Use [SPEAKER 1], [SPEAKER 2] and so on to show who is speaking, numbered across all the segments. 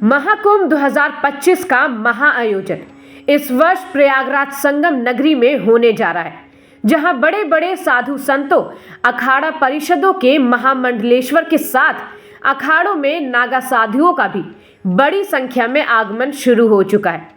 [SPEAKER 1] महाकुंभ 2025 का महाआयोजन इस वर्ष प्रयागराज संगम नगरी में होने जा रहा है, जहां बड़े बड़े साधु संतों, अखाड़ा परिषदों के महामंडलेश्वर के साथ अखाड़ों में नागा साधुओं का भी बड़ी संख्या में आगमन शुरू हो चुका है।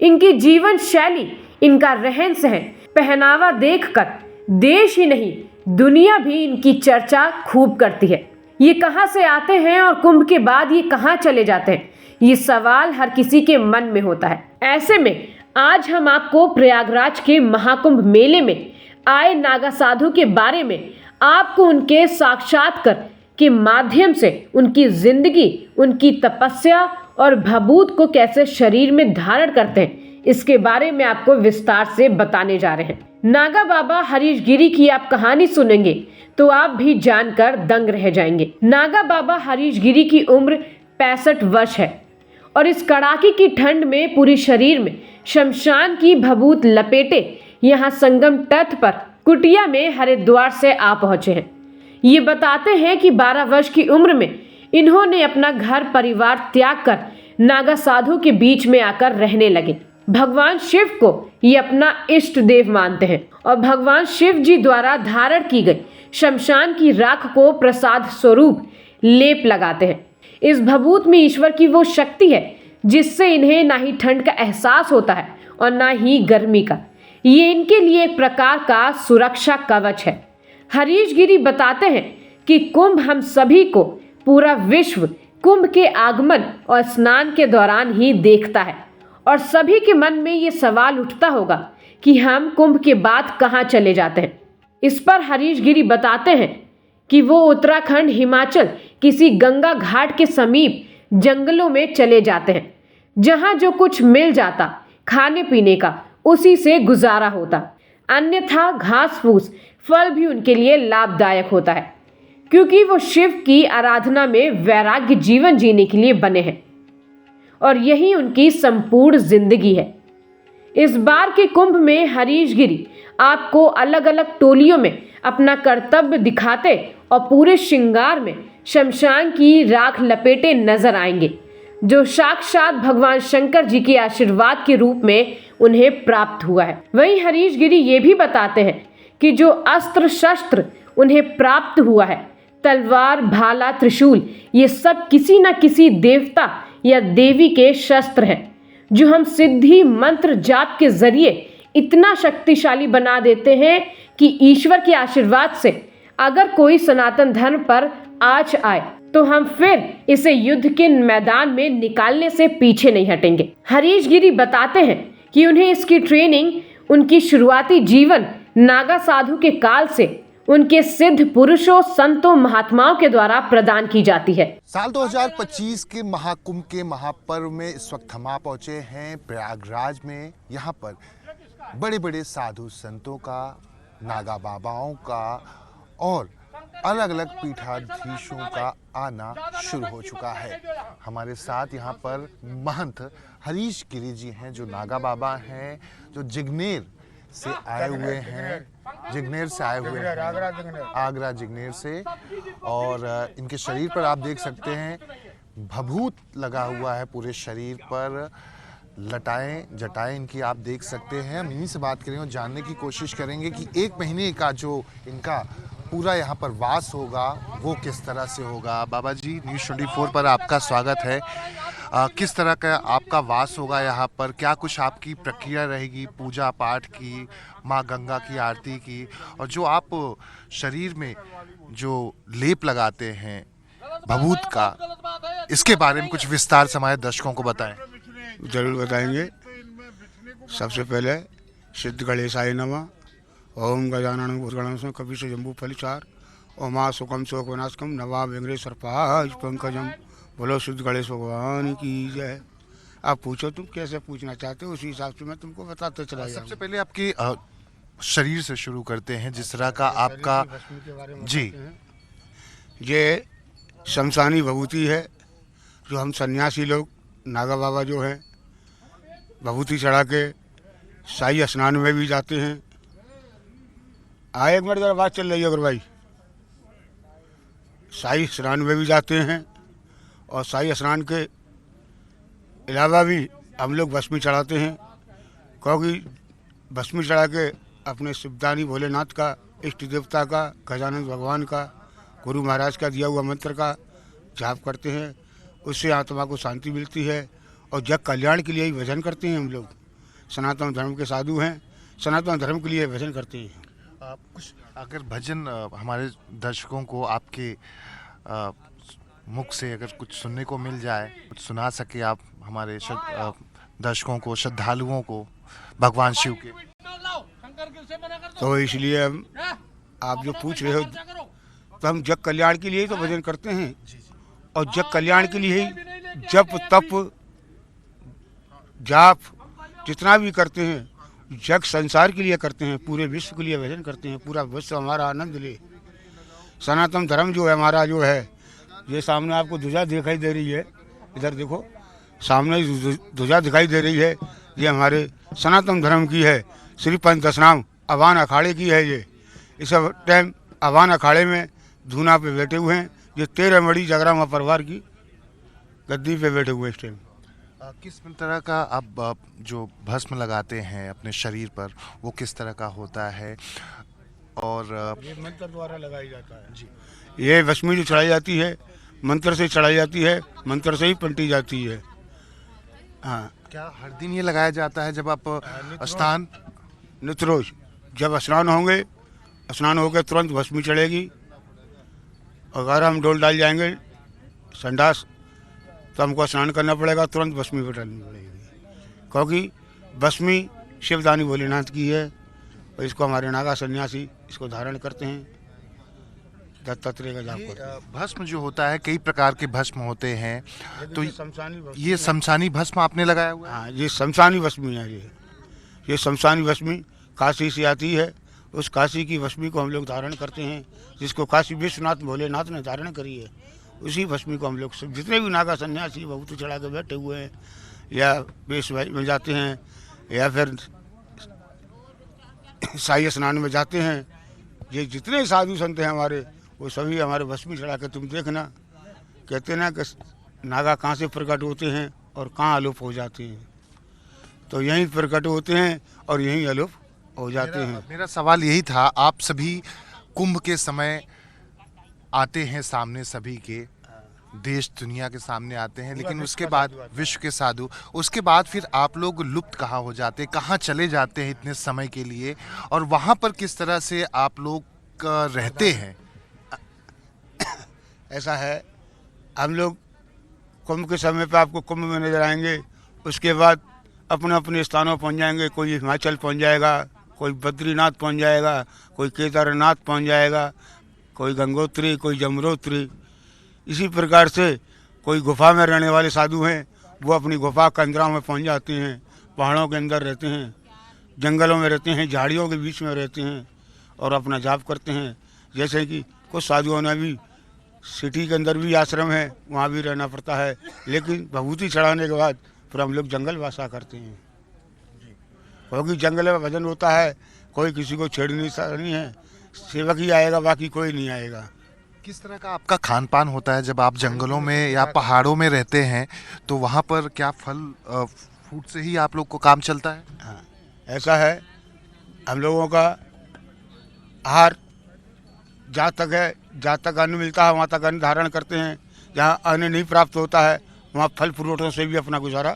[SPEAKER 1] इनकी जीवन शैली, इनका रहन सहन, पहनावा देखकर देश ही नहीं दुनिया भी इनकी चर्चा खूब करती है। ये कहां से आते हैं और कुंभ के बाद ये कहां चले जाते हैं, ये सवाल हर किसी के मन में होता है। ऐसे में आज हम आपको प्रयागराज के महाकुंभ मेले में आए नागा साधु के बारे में, आपको उनके साक्षात्कार के माध्यम से उनकी जिंदगी, उनकी तपस्या और भभूत को कैसे शरीर में धारण करते हैं, इसके बारे में आपको विस्तार से बताने जा रहे हैं। नागा बाबा हरीश गिरी की आप कहानी सुनेंगे तो आप भी जानकर दंग रह जाएंगे। नागा बाबा हरीश गिरी की उम्र 65 वर्ष है और इस कड़ाके की ठंड में पूरी शरीर में शमशान की भभूत लपेटे यहाँ संगम तट पर कुटिया में हरिद्वार से आ पहुंचे हैं। ये बताते हैं कि 12 वर्ष की उम्र में इन्होंने अपना घर परिवार त्याग कर नागा साधु के बीच में आकर रहने लगे। भगवान शिव को ये अपना इष्ट देव मानते हैं और भगवान शिव जी द्वारा धारण की गई शमशान की राख को प्रसाद स्वरूप लेप लगाते हैं। इस भभूत में ईश्वर की वो शक्ति है जिससे इन्हें ना ही ठंड का एहसास होता है और ना ही गर्मी का। ये इनके लिए एक प्रकार का सुरक्षा कवच है। हरीश गिरी बताते हैं कि कुंभ हम सभी को, पूरा विश्व कुंभ के आगमन और स्नान के दौरान ही देखता है और सभी के मन में ये सवाल उठता होगा कि हम कुंभ के बाद कहाँ चले जाते हैं। इस पर हरीश गिरी बताते हैं कि वो उत्तराखंड, हिमाचल किसी गंगा घाट के समीप जंगलों में चले जाते हैं, जहां जो कुछ मिल जाता खाने पीने का उसी से गुजारा होता। अन्यथा घास फूस, फल भी उनके लिए लाभदायक होता है, क्योंकि वो शिव की आराधना में वैराग्य जीवन जीने के लिए बने हैं और यही उनकी संपूर्ण जिंदगी है। इस बार के कुंभ में हरीश गिरी आपको अलग अलग टोलियों में अपना कर्तव्य दिखाते और पूरे श्रृंगार में शमशान की राख लपेटे नजर आएंगे, जो साक्षात भगवान शंकर जी के आशीर्वाद के रूप में उन्हें प्राप्त हुआ है। वहीं हरीश गिरी ये भी बताते हैं कि जो अस्त्र शस्त्र उन्हें प्राप्त हुआ है, तलवार, भाला, त्रिशूल, ये सब किसी न किसी देवता या देवी के शस्त्र हैं, जो हम सिद्धि मंत्र जाप के जरिए इतना शक्तिशाली बना देते हैं कि ईश्वर के आशीर्वाद से अगर कोई सनातन धर्म पर आँच आए तो हम फिर इसे युद्ध के मैदान में निकालने से पीछे नहीं हटेंगे। हरीश गिरी बताते हैं कि उन्हें इसकी ट्रेनिंग उनकी शुरुआती जीवन नागा साधु के काल से उनके सिद्ध पुरुषों, संतों, महात्माओं के द्वारा प्रदान की जाती है।
[SPEAKER 2] साल 2025 के महाकुंभ के महापर्व में इस वक्त हम आ पहुंचे हैं प्रयागराज में। यहाँ पर बड़े बड़े साधु संतों का, नागा बाबाओं का और अलग अलग पीठाधीशों का आना शुरू हो चुका है। हमारे साथ यहाँ पर महंत हरीश गिरी जी हैं, जो नागा बाबा हैं, जो जिग्नेर से आए हुए हैं, आगरा जिग्नेर से। और इनके शरीर पर आप देख सकते हैं भभूत लगा हुआ है पूरे शरीर पर, लटाएं जटाएं इनकी आप देख सकते हैं। हम इन्हीं से बात करेंगे और जानने की कोशिश करेंगे कि 1 महीने का जो इनका पूरा यहाँ पर वास होगा वो किस तरह से होगा। बाबा जी, न्यूज़ 24 पर आपका स्वागत है। किस तरह का आपका वास होगा यहाँ पर, क्या कुछ आपकी प्रक्रिया रहेगी पूजा पाठ की, माँ गंगा की आरती की, और जो आप शरीर में जो लेप लगाते हैं भभूत का, इसके बारे में कुछ विस्तार से हमारे दर्शकों को बताएं।
[SPEAKER 3] जरूर बताएंगे। सबसे पहले सिद्ध गणेशाय नमः, ओम गजानन भूतगणं कपि जम्बू फलिचार, ओमा सुखम शोक विनाशकम, नवा वेंकटेश्वर पाश पंकजम। बोलो सिद्ध गणेश भगवान की जय। आप पूछो, तुम कैसे पूछना चाहते हो उसी हिसाब से मैं तुमको बताते चला जाऊंगा।
[SPEAKER 2] सबसे पहले आपकी शरीर से शुरू करते हैं, जिस तरह का आपका जी,
[SPEAKER 3] ये शमशानी भभूति है, जो हम सन्यासी लोग नागा बाबा जो हैं भभूति चढ़ा के शाही स्नान में भी जाते हैं। एक मिनट जरा बात चल रही है अगर भाई। शाही स्नान में भी जाते हैं और शाही स्नान के अलावा भी हम लोग भस्मी चढ़ाते हैं, क्योंकि भस्मी चढ़ा के अपने शिवदानी भोलेनाथ का, इष्ट देवता का, गजानंद भगवान का, गुरु महाराज का दिया हुआ मंत्र का जाप करते हैं। उससे आत्मा को शांति मिलती है और जग कल्याण के लिए ही भजन करते हैं। हम लोग सनातन धर्म के साधु हैं, सनातन धर्म के लिए भजन करते हैं।
[SPEAKER 2] कुछ अगर भजन हमारे दर्शकों को आपके मुख से अगर कुछ सुनने को मिल जाए, कुछ सुना सके आप हमारे दर्शकों को, श्रद्धालुओं को भगवान शिव के।
[SPEAKER 3] तो इसलिए हम, आप जो पूछ रहे हो, तो हम जग कल्याण के लिए ही तो भजन करते हैं, और जग कल्याण के लिए ही जप तप जाप जितना भी करते हैं, जग संसार के लिए करते हैं, पूरे विश्व के लिए भजन करते हैं, पूरा विश्व हमारा आनंद ले। सनातन धर्म जो है हमारा, जो है, ये सामने आपको ध्वजा दिखाई दे रही है, इधर देखो सामने ध्वजा दिखाई दे रही है, ये हमारे सनातन धर्म की है। श्री पंच दशनाम अवान अखाड़े की है ये। इस टाइम अवान अखाड़े में धूना पे बैठे हुए हैं, ये 13 मड़ी जगरामा परिवार की गद्दी पे बैठे हुए इस टाइम।
[SPEAKER 2] किस तरह का आप जो भस्म लगाते हैं अपने शरीर पर, वो किस तरह का होता है? और
[SPEAKER 3] ये मंत्र द्वारा लगाई जाता है जी। ये भस्मी जो चढ़ाई जाती है, मंत्र से चढ़ाई जाती है, मंत्र से ही पलटी जाती है। हाँ,
[SPEAKER 2] क्या हर दिन ये लगाया जाता है जब आप स्नान?
[SPEAKER 3] नित्य रोज जब स्नान होंगे, स्नान होकर तुरंत भस्मी चढ़ेगी। अगर हम डोल डाल जाएंगे संडास, तो हमको स्नान करना पड़ेगा, तुरंत भस्मी पर डालनी पड़ेगी, क्योंकि भस्मी शिवदानी भोलेनाथ की है। और इसको हमारे नागा सन्यासी इसको धारण करते हैं, दत्तात्रेय का जाप करते हैं।
[SPEAKER 2] भस्म जो होता है, कई प्रकार के भस्म होते हैं, तो
[SPEAKER 3] ये
[SPEAKER 2] शमशानी भस्म आपने लगाया हुआ है?
[SPEAKER 3] हाँ, ये शमशानी भस्मी है। ये शमशानी भस्मी काशी से आती है। उस काशी की भस्मी को हम लोग धारण करते हैं, जिसको काशी विश्वनाथ भोलेनाथ ने धारण करी है। उसी भस्मी को हम लोग सब, जितने भी नागा सन्यासी बहुत चढ़ा के बैठे हुए हैं, या वेश में जाते हैं, या फिर शाही स्नान में जाते हैं, ये जितने साधु संत हैं हमारे, वो सभी हमारे भस्मी चढ़ा के, तुम देखना, कहते ना कि नागा कहाँ से प्रकट होते हैं और कहाँ अलोप हो जाते हैं, तो यहीं प्रकट होते हैं और यहीं अलोप हो जाते हैं।
[SPEAKER 2] मेरा सवाल यही था, आप सभी कुंभ के समय आते हैं सामने, सभी के देश दुनिया के सामने आते हैं, लेकिन उसके बाद विश्व के साधु, उसके बाद फिर आप लोग लुप्त कहाँ हो जाते हैं, कहाँ चले जाते हैं इतने समय के लिए, और वहाँ पर किस तरह से आप लोग रहते हैं?
[SPEAKER 3] ऐसा है, हम लोग कुंभ के समय पे आपको कुंभ में नजर आएंगे, उसके बाद अपने अपने स्थानों पहुंच जाएंगे। कोई हिमाचल पहुंच जाएगा, कोई बद्रीनाथ पहुंच जाएगा, कोई केदारनाथ पहुंच जाएगा, कोई गंगोत्री, कोई जमुनोत्री। इसी प्रकार से कोई गुफा में रहने वाले साधु हैं, वो अपनी गुफा कंदरा में पहुंच जाते हैं, पहाड़ों के अंदर रहते हैं, जंगलों में रहते हैं, झाड़ियों के बीच में रहते हैं और अपना जाप करते हैं। जैसे कि कुछ साधुओं ने भी सिटी के अंदर भी आश्रम है, वहाँ भी रहना पड़ता है, लेकिन भभूति चढ़ाने के बाद फिर हम लोग जंगल वासा करते हैं, क्योंकि जंगल में भजन होता है, कोई किसी को छेड़ नहीं है, सेवक ही आएगा, बाकी कोई नहीं आएगा।
[SPEAKER 2] किस तरह का आपका खान पान होता है जब आप जंगलों में या पहाड़ों में रहते हैं, तो वहाँ पर क्या फल फ्रूट से ही आप लोग को काम चलता है?
[SPEAKER 3] हाँ, ऐसा है, हम लोगों का आहार जहाँ तक है, जहाँ तक अन्न मिलता है वहाँ तक अन्न धारण करते हैं। जहाँ अन्न नहीं प्राप्त होता है वहाँ फल फ्रूटों से भी अपना गुजारा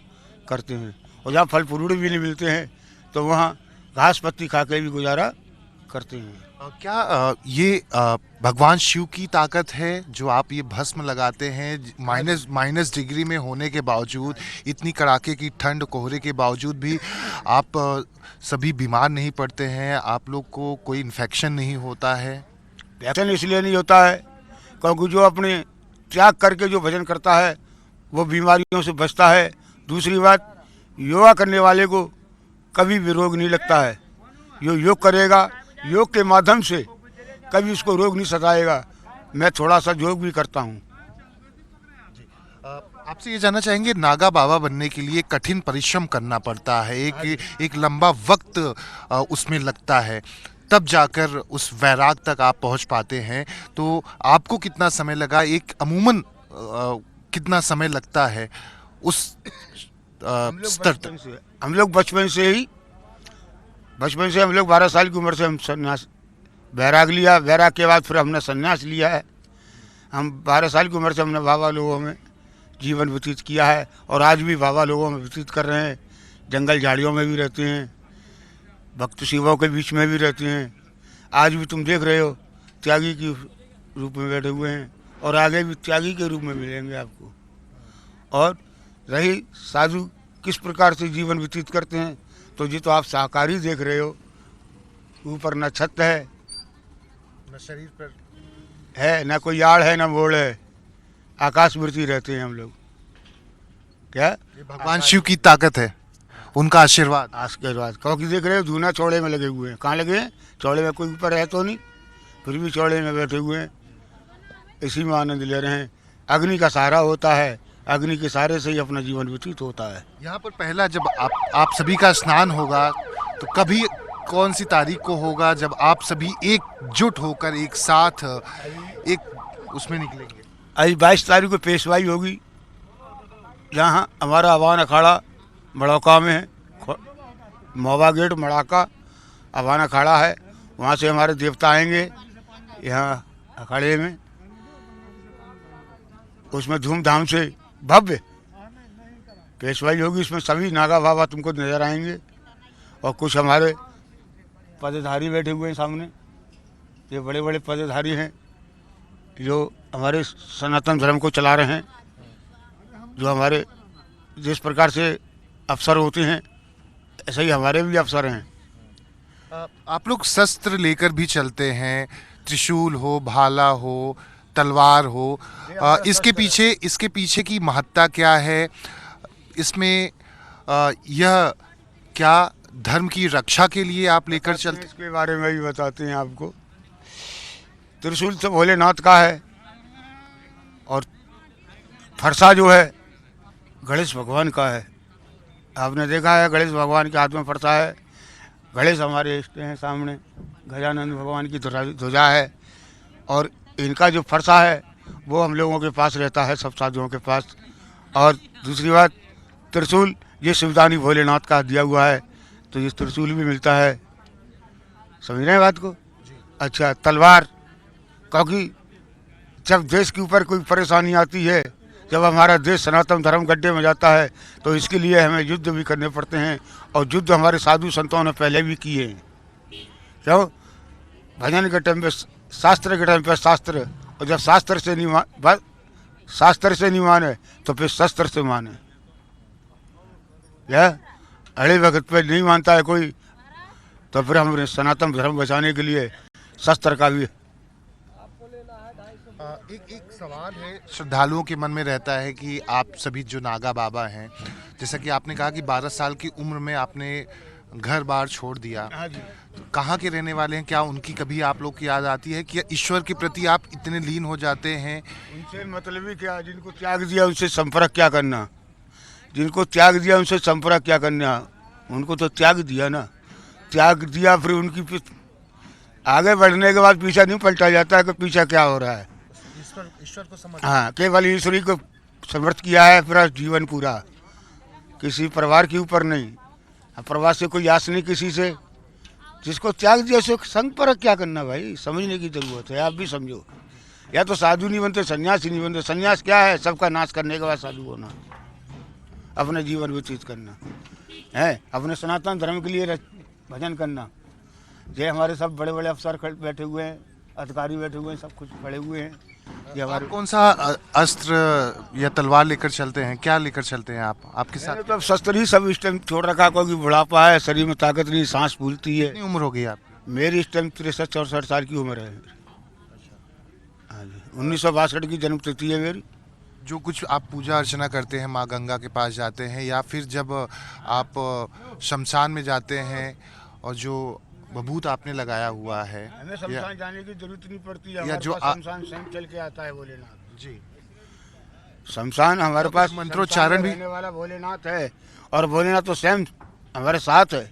[SPEAKER 3] करते हैं, और जहाँ फल फ्रूट भी नहीं मिलते हैं तो वहाँ घास पत्ती खा के भी गुजारा करते हैं।
[SPEAKER 2] क्या ये भगवान शिव की ताकत है जो आप ये भस्म लगाते हैं? माइनस डिग्री में होने के बावजूद, इतनी कड़ाके की ठंड कोहरे के बावजूद भी आप सभी बीमार नहीं पड़ते हैं, आप लोग को कोई इन्फेक्शन नहीं होता है?
[SPEAKER 3] इन्फेक्शन इसलिए नहीं होता है क्योंकि जो अपने त्याग करके जो भजन करता है वो बीमारियों से बचता है। दूसरी बात, योगा करने वाले को कभी भी रोग नहीं लगता है। जो योग करेगा, योग के माध्यम से कभी उसको रोग नहीं सताएगा। मैं थोड़ा सा योग भी करता हूँ।
[SPEAKER 2] आपसे ये जानना चाहेंगे, नागा बाबा बनने के लिए कठिन परिश्रम करना पड़ता है, एक लंबा वक्त उसमें लगता है, तब जाकर उस वैराग तक आप पहुंच पाते हैं। तो आपको कितना समय लगा? एक अमूमन कितना समय लगता है उस स्तर तक?
[SPEAKER 3] हम लोग बचपन से हम लोग 12 साल की उम्र से हम संन्यास बैराग लिया। बैराग के बाद फिर हमने संन्यास लिया है। हम 12 साल की उम्र से हमने बाबा लोगों में जीवन व्यतीत किया है और आज भी बाबा लोगों में व्यतीत कर रहे हैं। जंगल झाड़ियों में भी रहते हैं, भक्त शिवों के बीच में भी रहते हैं। आज भी तुम देख रहे हो त्यागी के रूप में बैठे हुए हैं और आगे भी त्यागी के रूप में मिलेंगे आपको। और रही साधु किस प्रकार से जीवन व्यतीत करते हैं, तो जी तो आप शाकाहारी देख रहे हो। ऊपर न छत है,
[SPEAKER 2] न शरीर पर
[SPEAKER 3] है ना कोई आड़ है, ना मोड़ है, आकाश वृत्ति रहते हैं हम लोग। क्या
[SPEAKER 2] ये भगवान शिव की ताकत है, उनका आशीर्वाद।
[SPEAKER 3] आशीर्वाद क्योंकि देख रहे हो धूना चौड़े में लगे हुए हैं। कहाँ लगे हैं? चौड़े में कोई ऊपर है तो नहीं, फिर भी चौड़े में बैठे हुए हैं, इसी में आनंद ले रहे हैं। अग्नि का सहारा होता है, अग्नि के सहारे से ही अपना जीवन व्यतीत होता है।
[SPEAKER 2] यहाँ पर पहला जब आप सभी का स्नान होगा तो कभी कौन सी तारीख को होगा जब आप सभी एकजुट होकर एक साथ एक उसमें निकलेंगे?
[SPEAKER 3] आज 22 तारीख को पेशवाई होगी। यहाँ हमारा अवान अखाड़ा मड़ौका में है, मोवा गेट मड़ाका अवान अखाड़ा है। वहाँ से हमारे देवता आएंगे यहाँ अखाड़े में, उसमें धूमधाम से भव्य पेशवाई होगी। इसमें सभी नागा बाबा तुमको नजर आएंगे और कुछ हमारे पदधारी बैठे हुए हैं सामने। ये बड़े बड़े पदधारी हैं जो हमारे सनातन धर्म को चला रहे हैं, जो हमारे जिस प्रकार से अफसर होते हैं ऐसे ही हमारे भी अफसर हैं।
[SPEAKER 2] आप लोग शस्त्र लेकर भी चलते हैं, त्रिशूल हो, भाला हो, तलवार हो। इसके पीछे की महत्ता क्या है? इसमें यह क्या धर्म की रक्षा के लिए आप लेकर चलते?
[SPEAKER 3] इसके बारे में भी बताते हैं आपको। त्रिशूल तो भोलेनाथ का है और फरसा जो है गणेश भगवान का है। आपने देखा है गणेश भगवान के हाथ में फरसा है। गणेश हमारे इष्ट हैं सामने, गजानंद भगवान की ध्वजा है और इनका जो फरसा है वो हम लोगों के पास रहता है, सब साधुओं के पास। और दूसरी बात, त्रिशूल ये शिवदानी भोलेनाथ का दिया हुआ है, तो ये त्रिशूल भी मिलता है। समझ रहे हैं बात को? अच्छा, तलवार क्योंकि जब देश के ऊपर कोई परेशानी आती है, जब हमारा देश सनातन धर्म गड्ढे में जाता है, तो इसके लिए हमें युद्ध भी करने पड़ते हैं और युद्ध हमारे साधु संतों ने पहले भी किए हैं। क्यों? भजन के टाइम पे शास्त्र के टाइम पे शास्त्र, और जब शास्त्र से नहीं माने तो फिर शस्त्र से माने। क्या अड़े वक्त पे नहीं मानता है कोई, तो फिर हमारे सनातन धर्म बचाने के लिए शस्त्र का भी।
[SPEAKER 2] एक सवाल है श्रद्धालुओं के मन में रहता है कि आप सभी जो नागा बाबा हैं, जैसा कि आपने कहा कि 12 साल की उम्र में आपने घर बार छोड़ दिया, तो कहाँ के रहने वाले हैं? क्या उनकी कभी आप लोग की याद आती है कि ईश्वर के प्रति आप इतने लीन हो जाते हैं?
[SPEAKER 3] उनसे मतलब ही क्या, जिनको त्याग दिया उनसे संपर्क क्या करना, जिनको त्याग दिया उनसे संपर्क क्या करना। उनको तो त्याग दिया ना, त्याग दिया, फिर उनकी आगे बढ़ने के बाद पीछा नहीं पलटा जाता है कि पीछा क्या हो रहा है।
[SPEAKER 2] ईश्वर को समझ,
[SPEAKER 3] हाँ, केवल ईश्वरी को समर्थ किया है पूरा जीवन, पूरा किसी परिवार के ऊपर नहीं, परिवार से कोई आस नहीं किसी से। जिसको त्याग दिया उसको संपर्क क्या करना भाई, समझने की जरूरत है। आप भी समझो, या तो साधु नहीं बनते, सन्यास ही नहीं बनते। सन्यास क्या है? सबका नाश करने के बाद साधु होना, अपने जीवन व्यतीत करना है, अपने सनातन धर्म के लिए भजन करना। ये हमारे सब बड़े बड़े अफसर बैठे हुए हैं, अधिकारी बैठे हुए हैं, सब कुछ पड़े हुए हैं। ये हमारे
[SPEAKER 2] कौन सा अस्त्र या तलवार लेकर चलते हैं? क्या लेकर चलते हैं आपके साथ?
[SPEAKER 3] तो शस्त्र ही सब इस टाइम छोड़ रखा, क्योंकि बुढ़ापा है, शरीर में ताकत नहीं, सांस फूलती है।
[SPEAKER 2] कितनी उम्र हो गई आपकी?
[SPEAKER 3] मेरी इस टाइम 63-64 साल की उम्र है। हाँ जी, 1962 की जन्म तिथि है मेरी।
[SPEAKER 2] जो कुछ आप पूजा अर्चना करते हैं, माँ गंगा के पास जाते हैं, या फिर जब आप शमशान में जाते हैं और जो बबूत आपने लगाया हुआ है,
[SPEAKER 3] हमें शमशान जाने की जरूरत नहीं पड़ती है।
[SPEAKER 2] या जो
[SPEAKER 3] शमशान स्वयं चल के आता है भोलेनाथ
[SPEAKER 2] जी,
[SPEAKER 3] शमशान हमारे पास
[SPEAKER 2] मंत्रोच्चारण भी
[SPEAKER 3] रहने वाला भोलेनाथ है, और भोलेनाथ तो स्वयं हमारे साथ है।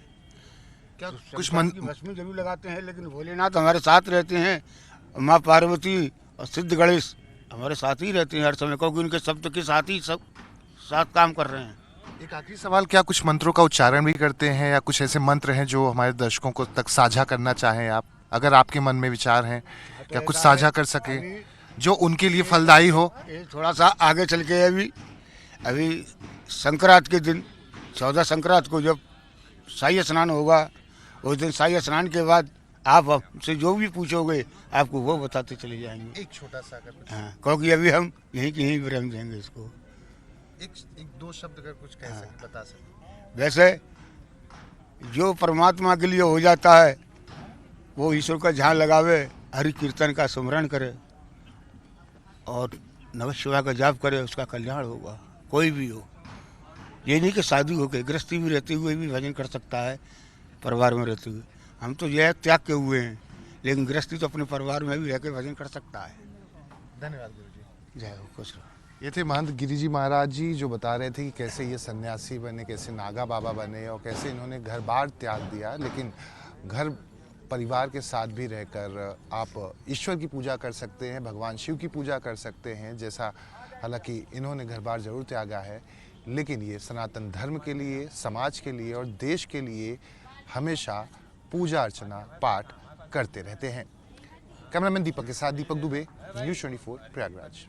[SPEAKER 2] क्या कुछ
[SPEAKER 3] शमशान की भस्मी जरूर लगाते हैं, लेकिन भोलेनाथ हमारे साथ रहते हैं। माँ पार्वती और सिद्ध गणेश हमारे साथ ही रहते हैं हर समय, क्योंकि उनके शब्द के साथ ही सब साथ काम कर रहे हैं।
[SPEAKER 2] एक आखिरी सवाल, क्या कुछ मंत्रों का उच्चारण भी करते हैं या कुछ ऐसे मंत्र हैं जो हमारे दर्शकों को तक साझा करना चाहें आप, अगर आपके मन में विचार हैं, क्या कुछ साझा कर सके जो उनके लिए फलदायी हो?
[SPEAKER 3] ये थोड़ा सा आगे चल के अभी अभी संक्रांत के दिन 14 संक्रांत को जब शाही स्नान होगा, उस दिन शाही स्नान के बाद आप हमसे जो भी पूछोगे आपको वो बताते चले जाएंगे।
[SPEAKER 2] एक छोटा सा अगर कुछ,
[SPEAKER 3] हाँ, क्योंकि अभी हम यहीं की यहीं विराम देंगे इसको।
[SPEAKER 2] एक दो शब्द अगर कुछ कह सके, बता सके।
[SPEAKER 3] वैसे जो परमात्मा के लिए हो जाता है वो ईश्वर का ध्यान लगावे, हरि कीर्तन का स्मरण करे और नमः शिवाय का जाप करे, उसका कल्याण होगा। कोई भी हो, ये नहीं कि शादी होकर गृहस्थी भी रहते हुए भी भजन कर सकता है, परिवार में रहते हुए। हम तो यह त्याग के हुए हैं, लेकिन गृहस्थी तो अपने परिवार में भी रह के भजन कर सकता है।
[SPEAKER 2] धन्यवाद गुरुजी।
[SPEAKER 3] जय हो, खुश रहो।
[SPEAKER 2] ये थे महंत गिरिजी महाराज जी जो बता रहे थे कि कैसे ये सन्यासी बने, कैसे नागा बाबा बने और कैसे इन्होंने घर बार त्याग दिया, लेकिन घर परिवार के साथ भी रहकर आप ईश्वर की पूजा कर सकते हैं, भगवान शिव की पूजा कर सकते हैं। जैसा हालांकि इन्होंने घर बार जरूर त्यागा है, लेकिन ये सनातन धर्म के लिए, समाज के लिए और देश के लिए हमेशा पूजा अर्चना पाठ करते रहते हैं। कैमरामैन दीपक के साथ दीपक दुबे, न्यूज़ 24 प्रयागराज।